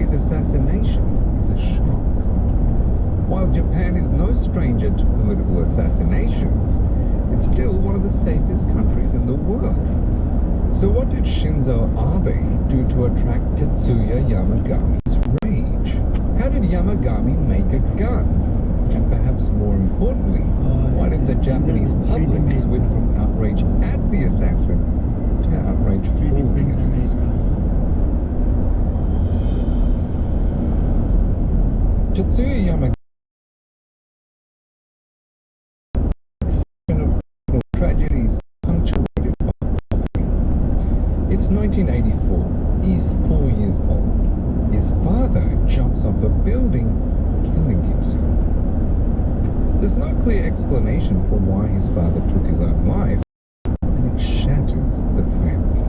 Tetsuya's assassination is a shock. While Japan is no stranger to political assassinations, it's still one of the safest countries in the world. So what did Shinzo Abe do to attract Tetsuya Yamagami's rage? How did Yamagami make a gun? And perhaps more importantly, why did the Japanese public switch from outrage at the assassin to outrage for the assassin? Tetsuya Yamagami tragedies punctuated by poverty. It's 1984. He's 4 years old. His father jumps off a building, killing himself. There's no clear explanation for why his father took his own life, and it shatters the family.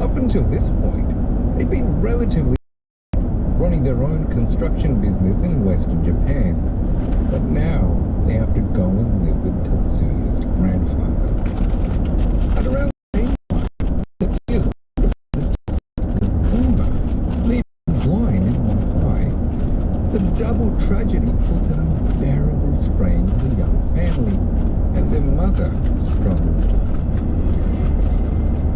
Up until this point, they'd been relatively running their own construction business in Western Japan, but now they have to go and live with Tetsuya's grandfather. At around the same time, Tetsuya's coma, leaving blind in one eye. The double tragedy puts an unbearable strain on the young family, and their mother struggles.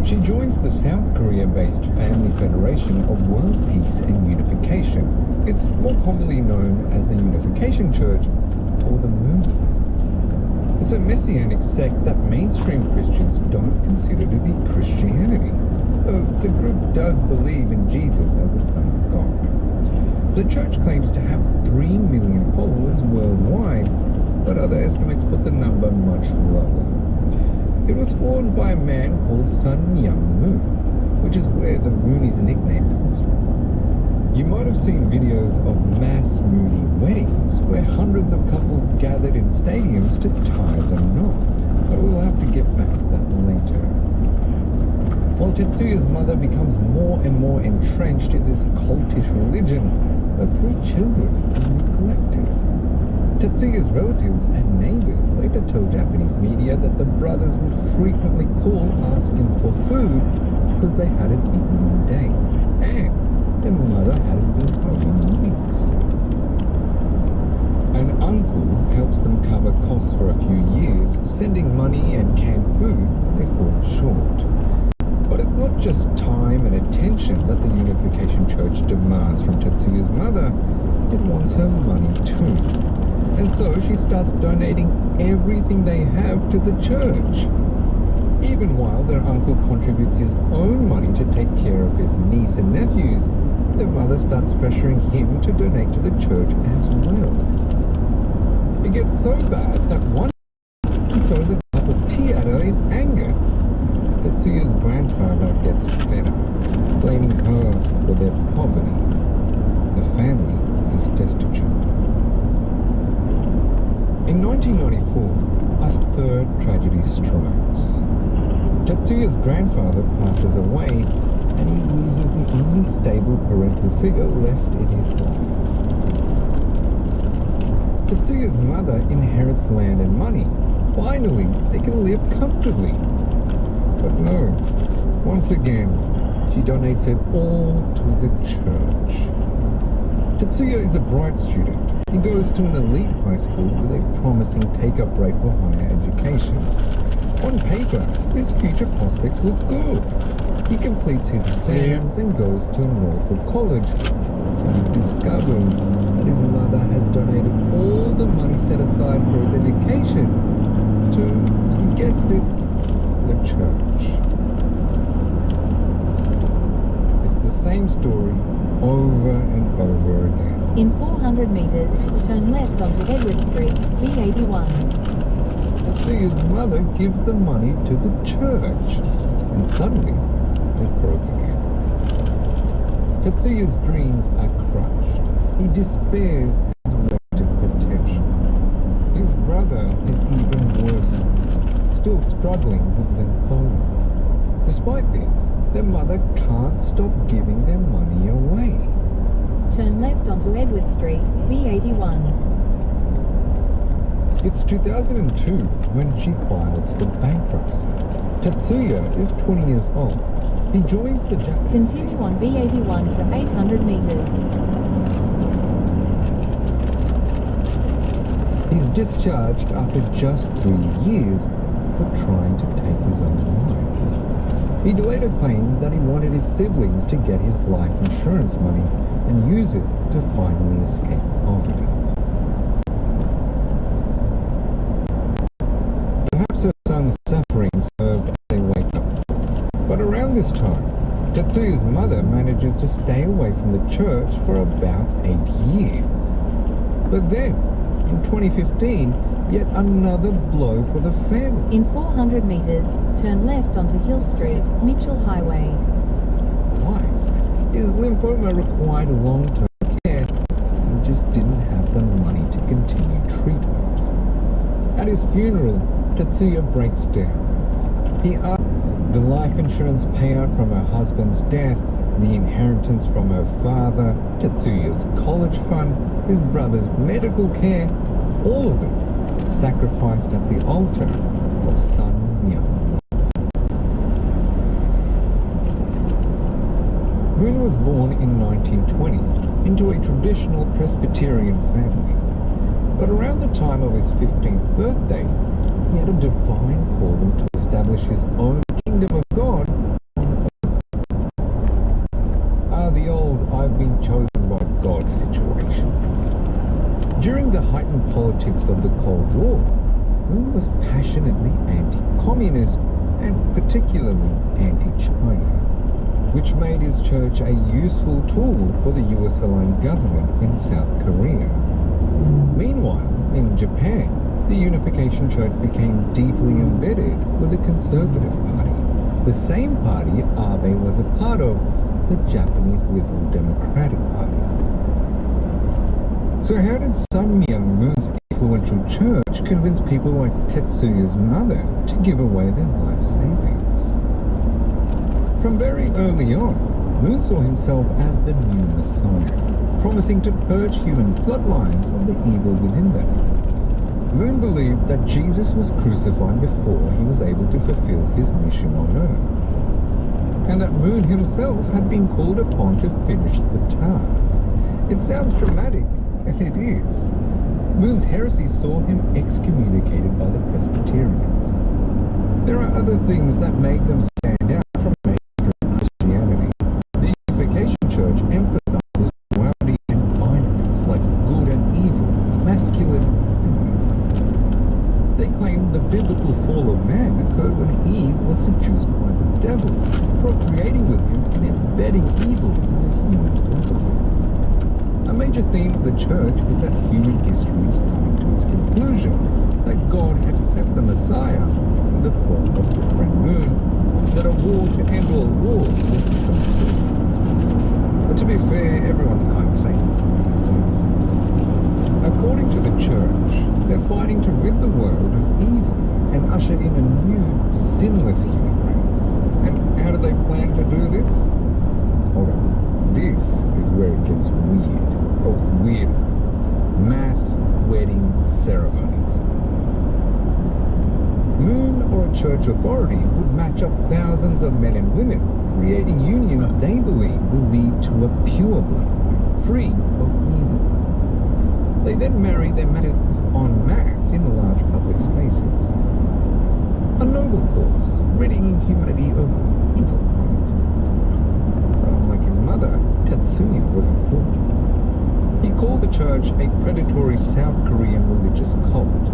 She joins the South Korea-based Family Federation of World Peace and Unification. It's more commonly known as the Unification Church, or the Mudgees. It's a messianic sect that mainstream Christians don't consider to be Christianity, though the group does believe in Jesus as the Son of God. The church claims to have 3 million followers worldwide, but other estimates put the number much lower. It was formed by a man called Sun Myung Moon, which is where the Moonies nickname comes from. You might have seen videos of mass Moonie weddings, where hundreds of couples gathered in stadiums to tie the knot, but we'll have to get back to that later. While Tetsuya's mother becomes more and more entrenched in this cultish religion, her 3 children are neglected. Tetsuya's relatives and neighbors later tell Japanese media that the brothers would frequently call asking for food because they hadn't eaten in days, and their mother hadn't been home in weeks. An uncle helps them cover costs for a few years, sending money and canned food when they fall short. But it's not just time and attention that the Unification Church demands from Tetsuya's mother, it wants her money too. And so she starts donating everything they have to the church. Even while their uncle contributes his own money to take care of his niece and nephews, their mother starts pressuring him to donate to the church as well. It gets so bad that one he throws a cup of tea at her in anger. Tetsuya's grandfather gets fed up, blaming her for their poverty. The family is destitute. In 1994, a third tragedy strikes. Tetsuya's grandfather passes away, and he loses the only stable parental figure left in his life. Tetsuya's mother inherits land and money. Finally, they can live comfortably. But no, once again, she donates it all to the church. Tetsuya is a bright student. He goes to an elite high school with a promising take-up rate for higher education. On paper, his future prospects look good. He completes his exams and goes to Norfolk College, but he discovers that his mother has donated all the money set aside for his education to, you guessed it, the church. It's the same story over and over again. In 400 meters, turn left onto Edward Street, B81. Tetsuya's mother gives the money to the church, and suddenly it broke again. Tetsuya's dreams are crushed. He despairs of his wasted potential. His brother is even worse, still struggling with lymphoma. Despite this, their mother can't stop giving their money away. Turn left onto Edward Street, B81. It's 2002 when she files for bankruptcy. Tetsuya is 20 years old. He joins the Japanese... Continue on B81 for 800 meters. He's discharged after just 3 years for trying to take his own life. He later claimed that he wanted his siblings to get his life insurance money and use it to finally escape poverty. Perhaps her son's suffering served as a wake-up. But around this time, Tetsuya's mother manages to stay away from the church for about 8 years. But then, in 2015, yet another blow for the family. In 400 meters, turn left onto Hill Street, Mitchell Highway. His lymphoma required long-term care and just didn't have the money to continue treatment. At his funeral, Tetsuya breaks down. He asked the life insurance payout from her husband's death, the inheritance from her father, Tetsuya's college fund, his brother's medical care, all of it sacrificed at the altar of Sun Myung. Moon was born in 1920 into a traditional Presbyterian family. But around the time of his 15th birthday, he had a divine calling to establish his own kingdom of God on earth. The old "I've been chosen by God" situation. During the heightened politics of the Cold War, Moon was passionately anti-communist and particularly anti-China, which made his church a useful tool for the US-aligned government in South Korea. Meanwhile, in Japan, the Unification Church became deeply embedded with the Conservative Party, the same party Abe was a part of, the Japanese Liberal Democratic Party. So how did Sun Myung Moon's influential church convince people like Tetsuya's mother to give away their life savings? From very early on, Moon saw himself as the new Messiah, promising to purge human bloodlines of the evil within them. Moon believed that Jesus was crucified before he was able to fulfill his mission on earth, and that Moon himself had been called upon to finish the task. It sounds dramatic, and it is. Moon's heresy saw him excommunicated by the Presbyterians. There are other things that make them stand out from mainstream Christianity. The Unification Church emphasizes duality and binaries like good and evil, masculine and feminine. They claim the biblical fall of man occurred when Eve was seduced by the devil, procreating with him and embedding evil in the human brotherhood. A major theme of the church is that human history is coming to its conclusion, that God had sent the Messiah in the form of the friend Moon, that a war to end all wars would come soon. But to be fair, everyone's kind of saying these days. According to the church, they're fighting to rid the world of evil and usher in a new, sinless human race. And how do they plan to do this? Hold on. This is where it gets weird. Oh, weird. Mass wedding ceremonies. Moon or a church authority would match up thousands of men and women, creating unions they believe will lead to a pure bloodline, free of evil. They then marry their matters en masse in large public spaces. A noble cause, ridding humanity of evil. Unlike his mother, Tetsuya wasn't fooled. He called the church a predatory South Korean religious cult.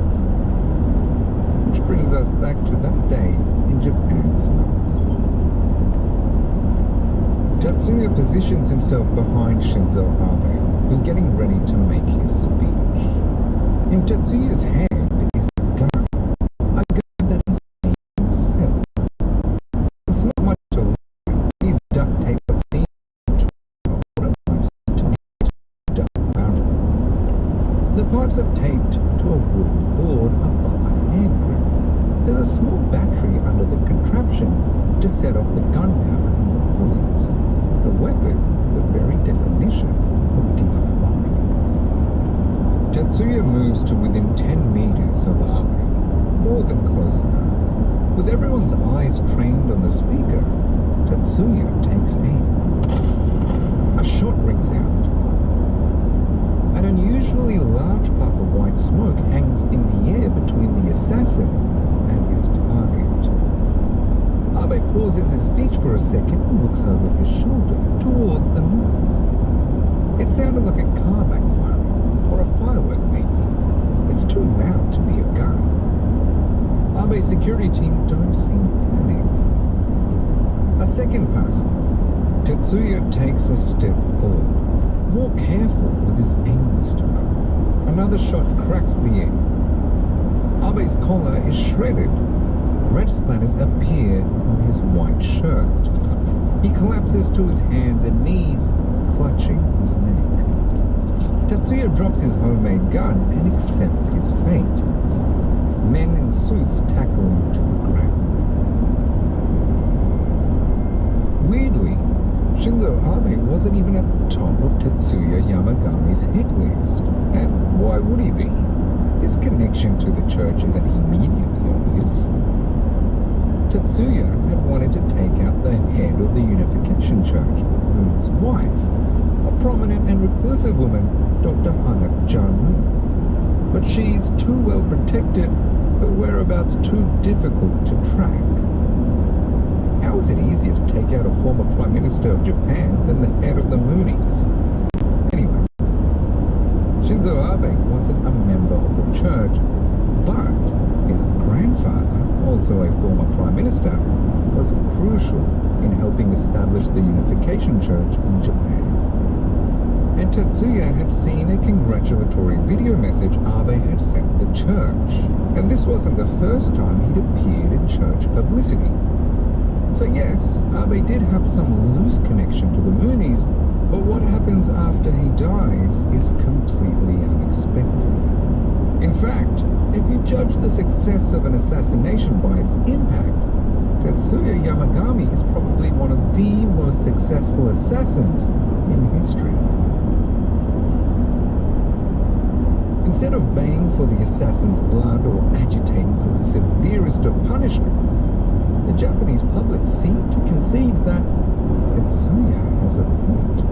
Which brings us back to that day in Japan's night. Tetsuya positions himself behind Shinzo Abe, who's getting ready to make his speech. In Tetsuya's hand is a gun, that he's using himself. It's not much to learn. He's duct taped what's seen The pipes are taped to a wooden board above a hand grill. There's a small battery under the contraption to set off the gunpowder in the bullets. The weapon is the very definition of defining. Tetsuya moves to within 10 meters of Abe, more than close enough. With everyone's eyes trained on the speaker, Tetsuya takes aim. A shot rings out. An unusually large puff of white smoke hangs in the air between the assassin and his target. Abe pauses his speech for a second and looks over his shoulder towards the noise. It sounded like a car backfiring, or a firework maybe. It's too loud to be a gun. Abe's security team don't seem panicked. A second passes. Tetsuya takes a step forward, more careful with his aim this time. Another shot cracks the air. Abe's collar is shredded. Red splatters appear on his white shirt. He collapses to his hands and knees, clutching his neck. Tetsuya drops his homemade gun and accepts his fate. Men in suits tackle him to the ground. Weirdly, Shinzo Abe wasn't even at the top of Tetsuya Yamagami's hit list. And why would he be? His connection to the church isn't immediately obvious. Tetsuya had wanted to take out the head of the Unification Church, Moon's wife, a prominent and reclusive woman, Dr. Hanep Moon. But she's too well protected, her whereabouts too difficult to track. How is it easier to take out a former Prime Minister of Japan than the head of the Moonies? Anyway, Shinzo Abe wasn't a member of the church, but his grandfather, also a former Prime Minister, was crucial in helping establish the Unification Church in Japan. And Tetsuya had seen a congratulatory video message Abe had sent the church. And this wasn't the first time he'd appeared in church publicity. So yes, Abe did have some loose connection to the Moonies, but what happens after he dies is completely unexpected. In fact, if you judge the success of an assassination by its impact, Tetsuya Yamagami is probably one of the most successful assassins in history. Instead of baying for the assassin's blood or agitating for the severest of punishments, the Japanese public seemed to concede that Tetsuya has a point.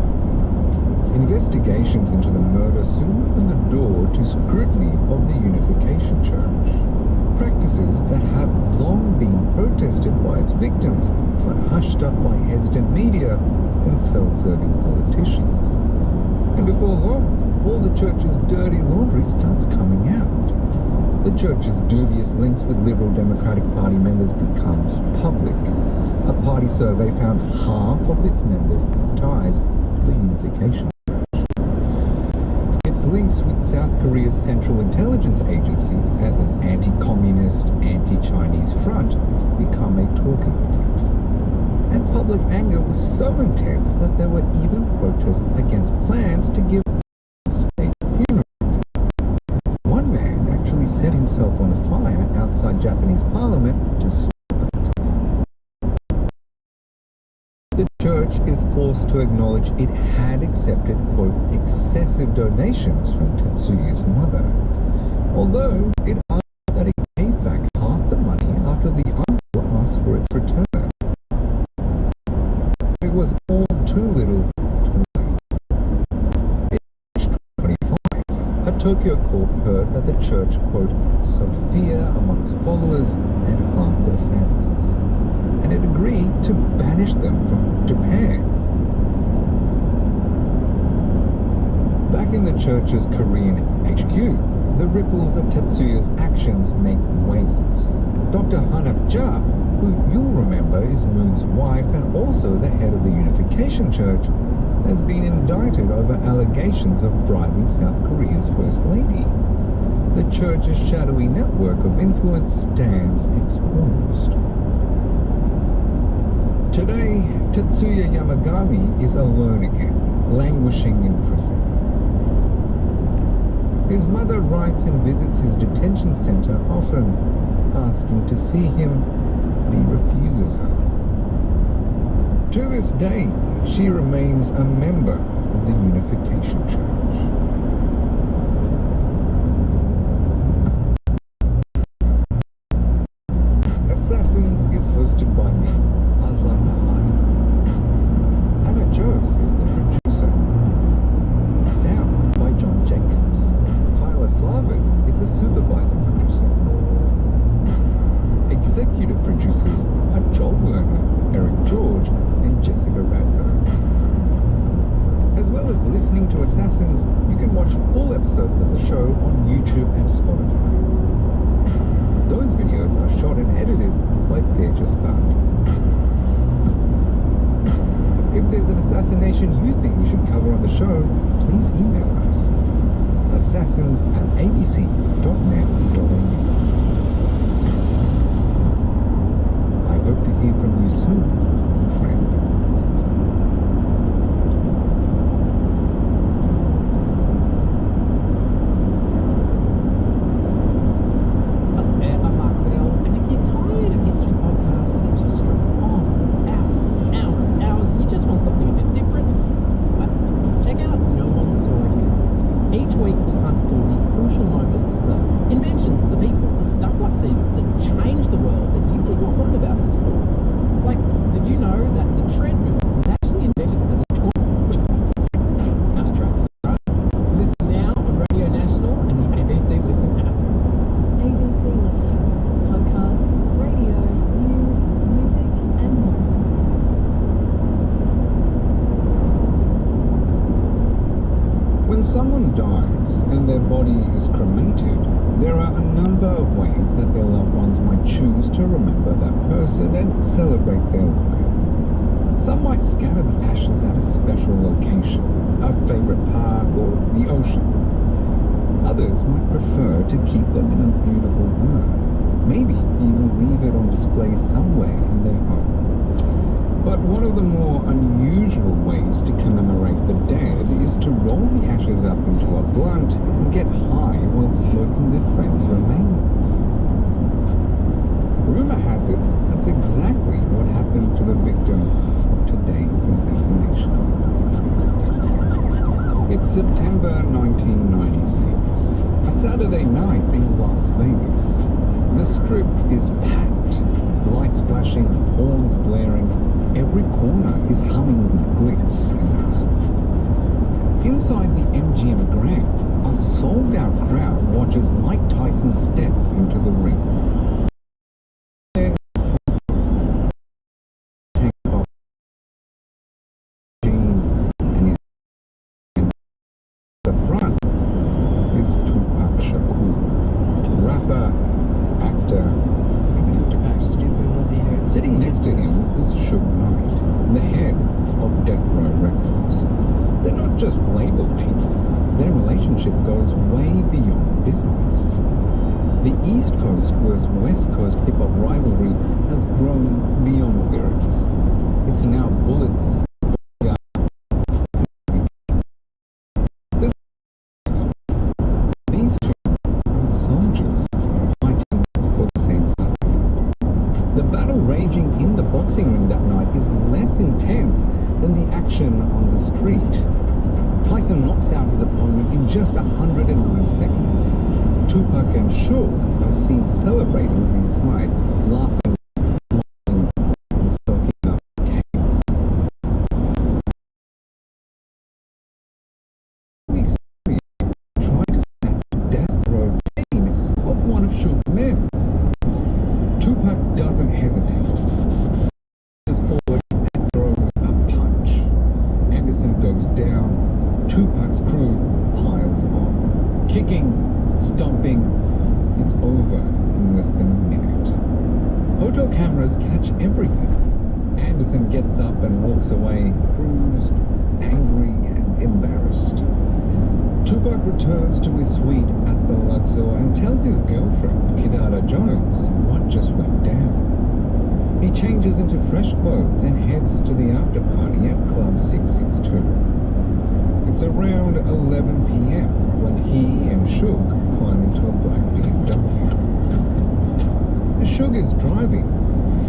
Investigations into the murder soon opened the door to scrutiny of the Unification Church. Practices that have long been protested by its victims, but hushed up by hesitant media and self-serving politicians. And before long, all the church's dirty laundry starts coming out. The church's dubious links with Liberal Democratic Party members becomes public. A party survey found half of its members have ties to the Unification. Its links with South Korea's Central Intelligence Agency as an anti-communist, anti-Chinese front become a talking point. And public anger was so intense that there were even protests against plans to give a state funeral. One man actually set himself on fire outside Japanese parliament to stop it. The church is forced to acknowledge it had accepted, quote, excessive donations from Tetsuya's mother, although it argued that it gave back half the money after the uncle asked for its return. It was all too little, too late. In March 2025, a Tokyo court heard that the church, quote, sowed fear amongst followers and harmed their families, and it agreed to banish them from Japan. Back in the church's Korean HQ, the ripples of Tetsuya's actions make waves. Dr. Hanep Ja, who you'll remember is Moon's wife and also the head of the Unification Church, has been indicted over allegations of bribing South Korea's First Lady. The church's shadowy network of influence stands exposed. Today, Tetsuya Yamagami is alone again, languishing in prison. His mother writes and visits his detention center often, asking to see him, but he refuses her. To this day, she remains a member of the Unification Church. to Assassins, you can watch full episodes of the show on YouTube and Spotify. Those videos are shot and edited by Tejas Bhatt. If there's an assassination you think we should cover on the show, please email us. assassins@abc.net.au. I hope to hear from you soon, my friend. I'm Mark Fidel, and if you're tired of history podcasts that just drag on hours, and you just want something a bit different, well, check out No One Saw It Coming. Each week we hunt for the crucial moments, the inventions, the people, the stuff-ups even, that changed the world that you did not learn about in school. Like, did you know that the treadmill was actually invented as a toy? Kind of tracks, right? Listen now on Radio National and the ABC Listen app. ABC Listen. Podcasts, radio, news, music, and more. When someone dies and their body is cremated, there are a number of ways that their loved ones might choose to remember that person and celebrate their life. Some might scatter the ashes at a special location, a favorite park or the ocean. Others might prefer to keep them in a beautiful urn, maybe even leave it on display somewhere in their home. But one of the more unusual ways to commemorate the dead is to roll the ashes up into a blunt and get high while smoking their friends' remains. Rumor has it that's exactly what happened to the victim of today's assassination. It's September 1996, a Saturday night in Las Vegas. The Strip is packed, lights flashing, horns blaring. Every corner is humming with glitz and hustle. Inside the MGM Grand, a sold-out crowd watches Mike Tyson step into the ring. Tank top, jeans, and his the front is Tupac Shakur, rapper, actor, and activist. Sitting next to him is Suge Knight, the head of Death Row Records. They're not just label mates, their relationship goes way beyond business. The East Coast versus West Coast hip-hop rivalry has grown beyond lyrics. It's now bullets, guns, and these two are soldiers fighting for the same side. The battle raging in the boxing ring that night is less intense than the action on the street. Tyson knocks out his opponent in just 109 seconds. Tupac and Suge are seen celebrating inside, laughing, smiling, and soaking up chaos. Weeks earlier, tried to snatch the death row chain of one of Suge's men. Tupac doesn't hesitate. Goes forward and throws a punch. Anderson goes down. Tupac's crew piles on. Kicking, stomping, it's over in less than a minute. Hotel cameras catch everything. Anderson gets up and walks away, bruised, angry, and embarrassed. Tupac returns to his suite at the Luxor and tells his girlfriend, Kidada Jones, what just went down. He changes into fresh clothes and heads to the after party at Club 662. It's around 11 p.m. when he and Suge climb into a black BMW. As Suge is driving,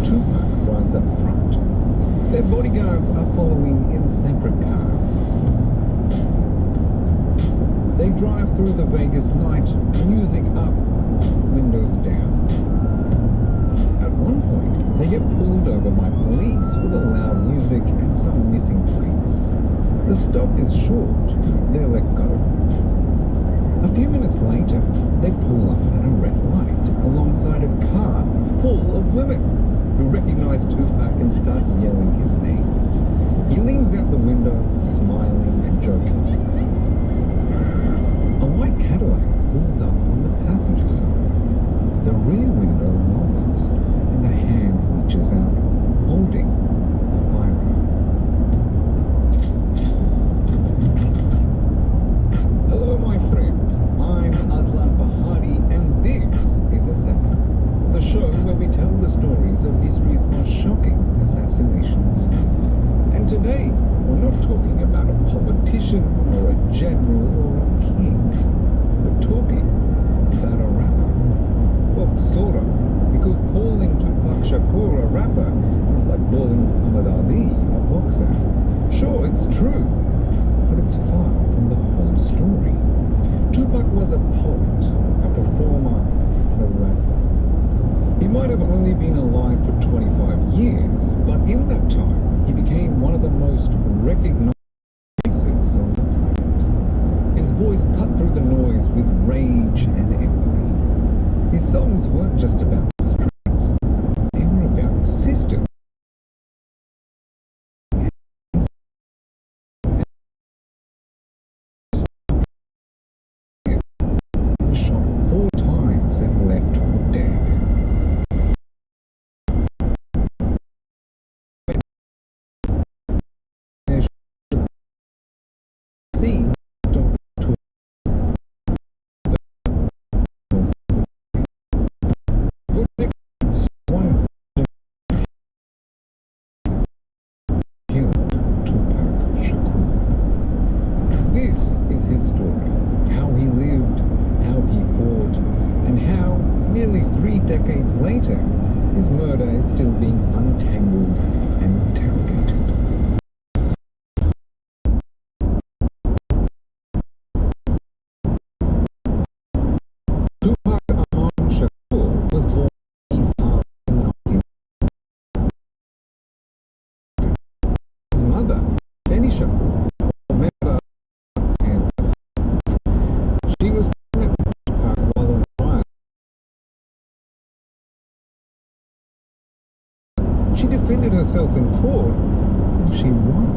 Tupac rides up front. Their bodyguards are following in separate cars. They drive through the Vegas night, music up, windows down. At one point, they get pulled over by police with the loud music and some missing plates. The stop is short. They're let go. A few minutes later, they pull up at a red light alongside a car full of women who recognize Tupac and start yelling his name. He leans out the window, smiling and joking. was a poet, a performer, and a rapper. He might have only been alive for 25 years, but in that time, he became one of the most recognized voices on the planet. His voice cut through the noise with rage and empathy. His songs weren't just about the streets, they were about systems. This is his story, how he lived, how he fought, and how, nearly 3 decades later, his murder is still being untangled and interrogated. Tupac Amaru Shakur was born in East Harlem in 19. His mother, Benny Shakur, she was pregnant with Tupac while on trial. She defended herself in court and she won.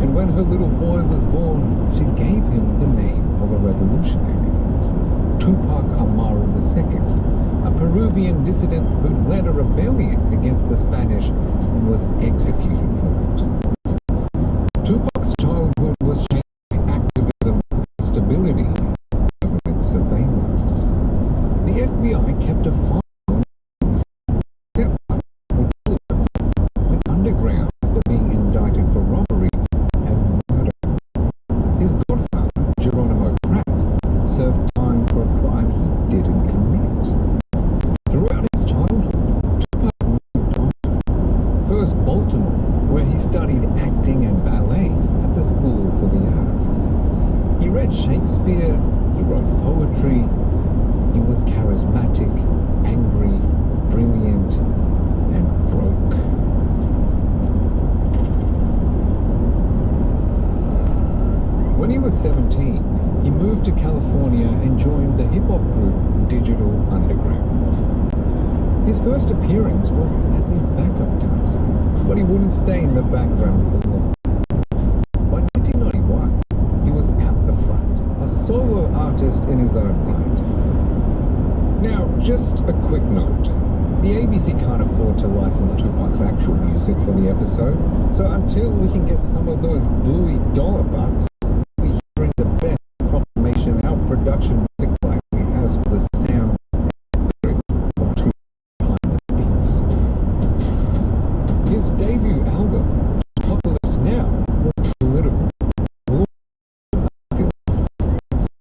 And when her little boy was born, she gave him the name of a revolutionary, Tupac Amaru II, a Peruvian dissident who'd led a rebellion against the Spanish and was executed for it. Tupac's childhood was shaped by activism, stability, and government surveillance. The FBI kept a file on him. Went underground after being indicted for robbery and murder. His godfather, Geronimo Pratt, served time for a crime he didn't commit. Throughout his childhood, Tupac moved on. First Baltimore, where he studied acting and ballet at the School for the Arts. He read Shakespeare, he wrote poetry, he was charismatic, angry, brilliant, and broke. When he was 17, he moved to California and joined the hip-hop group Digital Underground. His first appearance was as a backup dancer, but he wouldn't stay in the background for long. By 1991, he was out the front, a solo artist in his own right. Now, just a quick note. The ABC can't afford to license Tupac's actual music for the episode, so until we can get some of those bluey dollar bucks, we'll be hearing the best proclamation our production music library has for the sound and spirit of Tupac behind the beats. His debut album, Apocalypse Now, was political.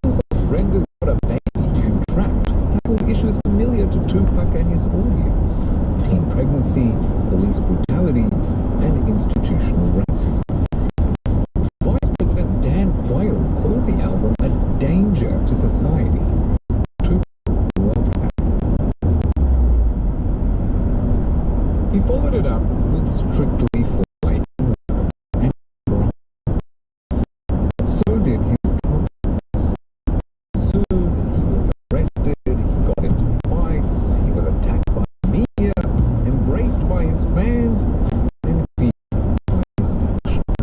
Songs like Render's Got a Baby and Trapped tackled issues familiar to Tupac and his audience: teen pregnancy, police brutality, and institutional racism. Vice President Dan Quayle called the album a danger to society. Tupac loved that. He followed it up with Strictly for My Love and Bride. But so did his problems. Soon he was arrested, he got into fights, he was attacked by the media, embraced by his fans, and feared by the establishment.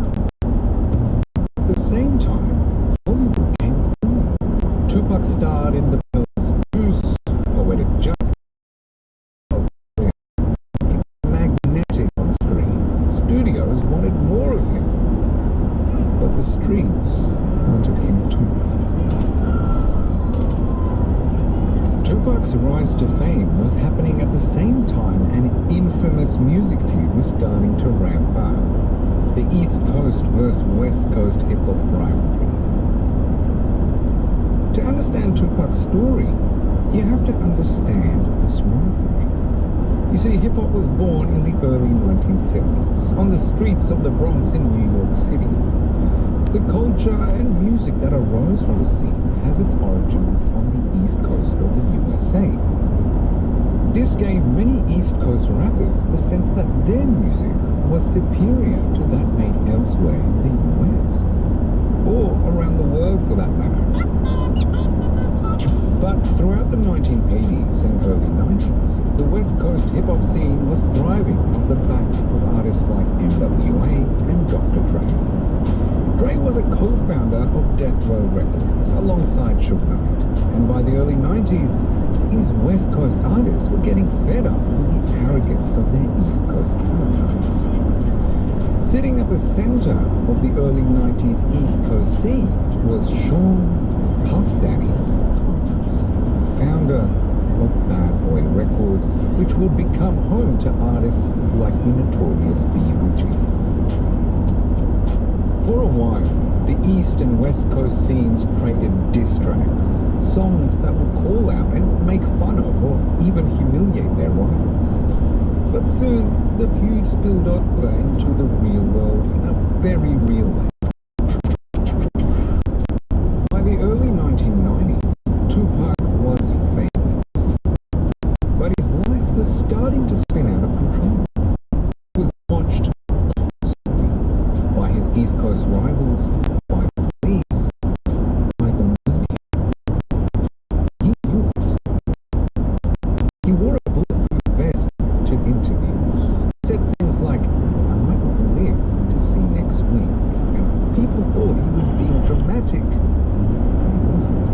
At the same time, Hollywood came calling. Tupac starred in the films Juice, Poetic Justice, magnetic on screen. Studios wanted more of him, but the streets wanted him too. Tupac's rise to fame was happening at the same time an infamous music feud was starting to ramp up: the East Coast versus West Coast hip-hop rivalry. To understand Tupac's story, you have to understand this rivalry. You see, hip-hop was born in the early 1970s on the streets of the Bronx in New York City. The culture and music that arose from the scene has its origins on the east coast of the USA. This gave many East Coast rappers the sense that their music was superior to that made elsewhere in the US, or around the world for that matter. But throughout the 1980s and early 90s, the West Coast hip-hop scene was thriving on the back of artists like NWA and Dr. Dre. Dre was a co-founder of Death Row Records alongside Suge Knight, and by the early 90s, these West Coast artists were getting fed up with the arrogance of their East Coast counterparts. Sitting at the center of the early 90s East Coast scene was Sean Puff Daddy Combs, founder of Bad Boy Records, which would become home to artists like the notorious B.I.G. For a while, the East and West Coast scenes traded diss tracks, songs that would call out and make fun of or even humiliate their rivals. But soon, the feud spilled over into the real world in a very real way. By the early 1990s, Tupac was famous, but his life was starting to spin out of control. He was watched constantly by his East Coast rivals, by the police, by the media. He knew it. He wore a bulletproof vest to interviews. He said things like, "I might not live to see next week," and people thought he was being dramatic. He wasn't.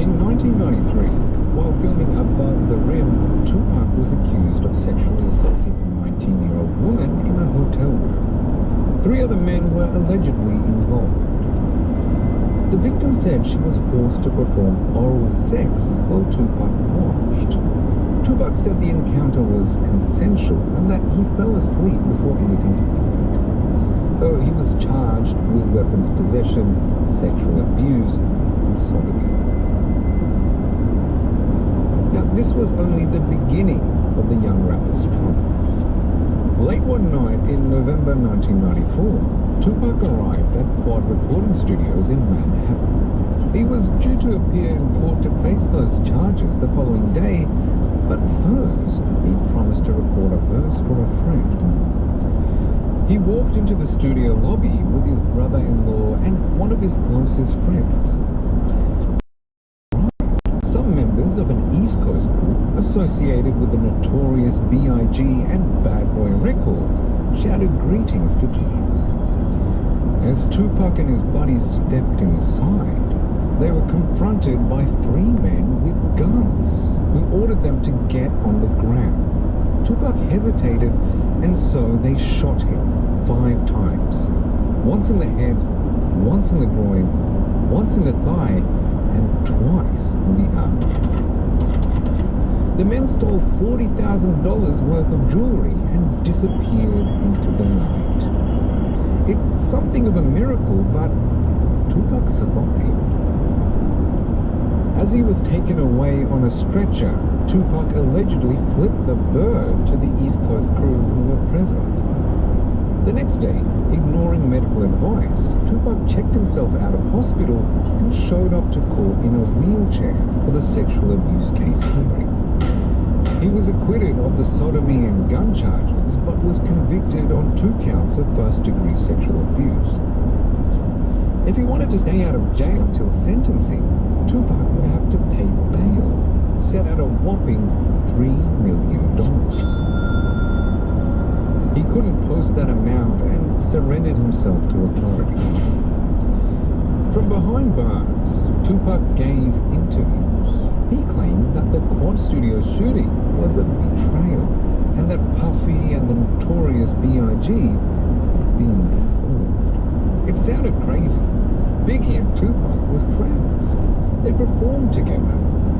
In 1993, while filming Above the Rim, Tupac was accused of sexually assaulting a 19-year-old woman in a hotel room. 3 other men were allegedly involved. The victim said she was forced to perform oral sex while Tupac watched. Tupac said the encounter was consensual and that he fell asleep before anything happened, though he was charged with weapons possession, sexual abuse, and sodomy. Now, this was only the beginning of the young rapper's troubles. Late one night in November 1994, Tupac arrived at Quad Recording Studios in Manhattan. He was due to appear in court to face those charges the following day, but first, he promised to record a verse for a friend. He walked into the studio lobby with his brother-in-law and one of his closest friends. Some members of an East Coast group associated with the notorious B.I.G. and Bad Boy Records shouted greetings to Tupac. As Tupac and his buddies stepped inside, they were confronted by 3 men with guns who ordered them to get on the ground. Tupac hesitated, and so they shot him 5 times. Once in the head, once in the groin, once in the thigh, and twice in the arm. The men stole $40,000 worth of jewelry and disappeared into the night. It's something of a miracle, but Tupac survived. As he was taken away on a stretcher, Tupac allegedly flipped the bird to the East Coast crew who were present. The next day, ignoring medical advice, Tupac checked himself out of hospital and showed up to court in a wheelchair for the sexual abuse case hearing. He was acquitted of the sodomy and gun charges, but was convicted on 2 counts of first-degree sexual abuse. If he wanted to stay out of jail till sentencing, Tupac would have to pay bail, set at a whopping $3 million. He couldn't post that amount and surrendered himself to authorities. From behind bars, Tupac gave interviews. He claimed that the Quad Studio shooting was a betrayal and that Puffy and the notorious B.I.G. had been involved. It sounded crazy. Biggie and Tupac were friends. They performed together.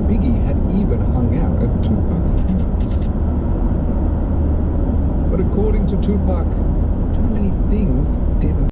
Biggie had even hung out at Tupac's house. But according to Tupac, too many things didn't